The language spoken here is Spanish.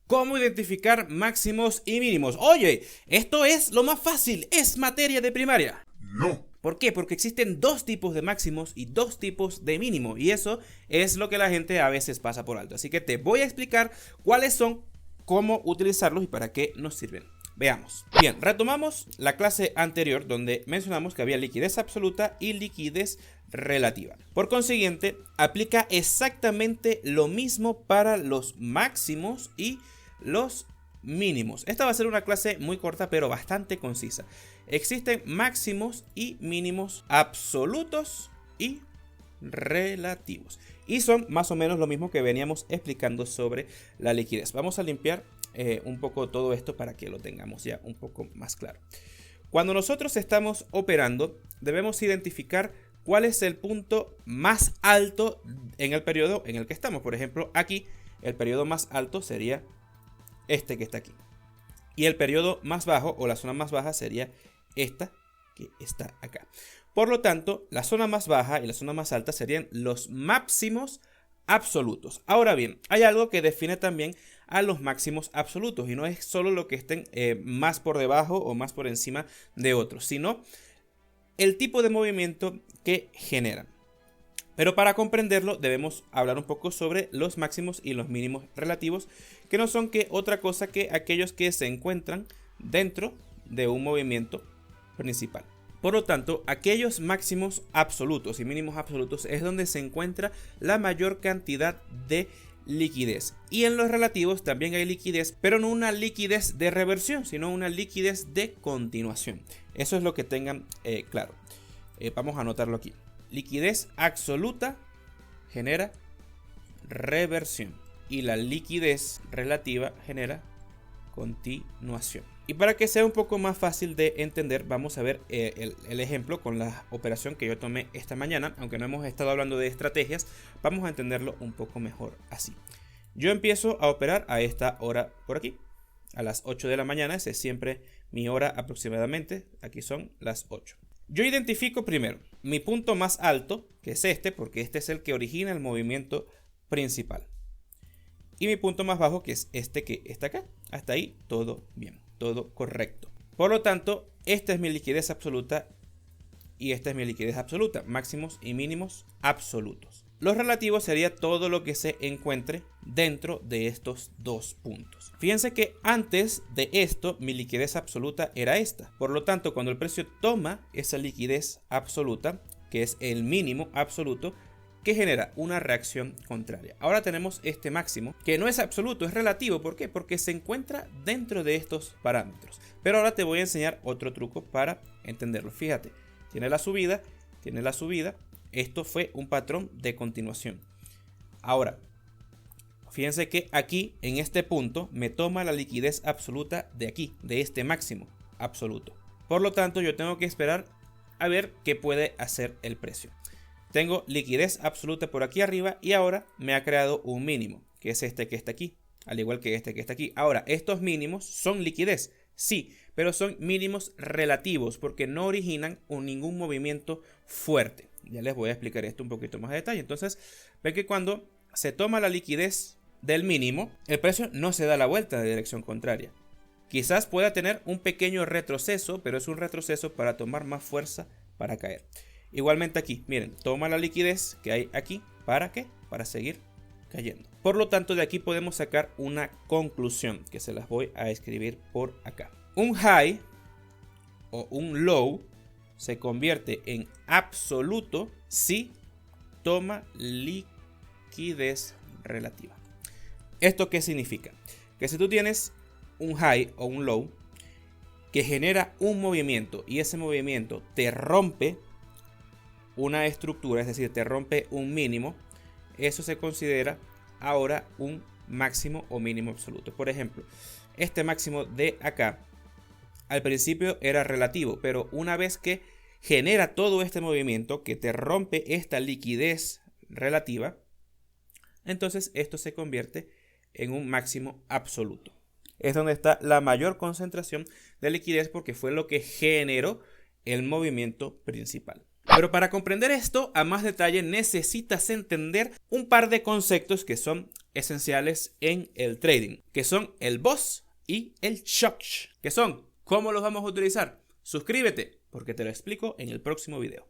¿Cómo identificar máximos y mínimos? Oye, esto es lo más fácil, es materia de primaria. No. ¿Por qué? Porque existen dos tipos de máximos y dos tipos de mínimo. Y eso es lo que la gente a veces pasa por alto. Así que te voy a explicar cuáles son, cómo utilizarlos y para qué nos sirven. Veamos. Bien, retomamos la clase anterior donde mencionamos que había liquidez absoluta y liquidez relativa. Por consiguiente, aplica exactamente lo mismo para los máximos y los mínimos. Esta va a ser una clase muy corta pero bastante concisa. Existen máximos y mínimos absolutos y relativos. Y son más o menos lo mismo que veníamos explicando sobre la liquidez. Vamos a limpiar un poco todo esto para que lo tengamos ya un poco más claro. Cuando nosotros estamos operando, debemos identificar cuál es el punto más alto en el periodo en el que estamos. Por ejemplo, aquí el periodo más alto sería este que está aquí. Y el periodo más bajo o la zona más baja sería esta que está acá. Por lo tanto, la zona más baja y la zona más alta serían los máximos absolutos. Ahora bien, hay algo que define también a los máximos absolutos y no es solo lo que estén más por debajo o más por encima de otros, sino el tipo de movimiento que generan. Pero para comprenderlo debemos hablar un poco sobre los máximos y los mínimos relativos, que no son que otra cosa que aquellos que se encuentran dentro de un movimiento principal. Por lo tanto, aquellos máximos absolutos y mínimos absolutos es donde se encuentra la mayor cantidad de liquidez. Y en los relativos también hay liquidez, pero no una liquidez de reversión, sino una liquidez de continuación. Eso es lo que tengan claro. Vamos a anotarlo aquí. Liquidez absoluta genera reversión y la liquidez relativa genera continuación. Y para que sea un poco más fácil de entender, vamos a ver el ejemplo con la operación que yo tomé esta mañana. Aunque no hemos estado hablando de estrategias, vamos a entenderlo un poco mejor así. Yo empiezo a operar a esta hora por aquí, a las 8 de la mañana. Esa es siempre mi hora aproximadamente. Aquí son las 8. Yo identifico primero mi punto más alto, que es este, porque este es el que origina el movimiento principal. Y mi punto más bajo, que es este que está acá. Hasta ahí todo bien, todo correcto. Por lo tanto, esta es mi liquidez absoluta y esta es mi liquidez absoluta, máximos y mínimos absolutos. Los relativos sería todo lo que se encuentre dentro de estos dos puntos. Fíjense que antes de esto mi liquidez absoluta era esta. Por lo tanto, cuando el precio toma esa liquidez absoluta, que es el mínimo absoluto, que genera una reacción contraria. Ahora tenemos este máximo, que no es absoluto, es relativo. ¿Por qué? Porque se encuentra dentro de estos parámetros. Pero ahora te voy a enseñar otro truco para entenderlo. Fíjate, tiene la subida, tiene la subida. Esto fue un patrón de continuación. Ahora, fíjense que aquí, en este punto, me toma la liquidez absoluta de aquí, de este máximo absoluto. Por lo tanto, yo tengo que esperar a ver qué puede hacer el precio. Tengo liquidez absoluta por aquí arriba y ahora me ha creado un mínimo, que es este que está aquí, al igual que este que está aquí. Ahora, estos mínimos son liquidez, sí, pero son mínimos relativos porque no originan ningún movimiento fuerte. Ya les voy a explicar esto un poquito más a detalle. Entonces, ven que cuando se toma la liquidez del mínimo, el precio no se da la vuelta de dirección contraria. Quizás pueda tener un pequeño retroceso, pero es un retroceso para tomar más fuerza para caer. Igualmente aquí, miren, toma la liquidez que hay aquí. ¿Para qué? Para seguir cayendo. Por lo tanto, de aquí podemos sacar una conclusión que se las voy a escribir por acá. Un high o un low se convierte en absoluto si toma liquidez relativa. ¿Esto qué significa? Que si tú tienes un high o un low que genera un movimiento y ese movimiento te rompe una estructura, es decir, te rompe un mínimo, eso se considera ahora un máximo o mínimo absoluto. Por ejemplo, este máximo de acá al principio era relativo, pero una vez que genera todo este movimiento que te rompe esta liquidez relativa, entonces esto se convierte en un máximo absoluto. Es donde está la mayor concentración de liquidez porque fue lo que generó el movimiento principal. Pero para comprender esto a más detalle necesitas entender un par de conceptos que son esenciales en el trading, que son el BOS y el shock, que son cómo los vamos a utilizar. Suscríbete porque te lo explico en el próximo video.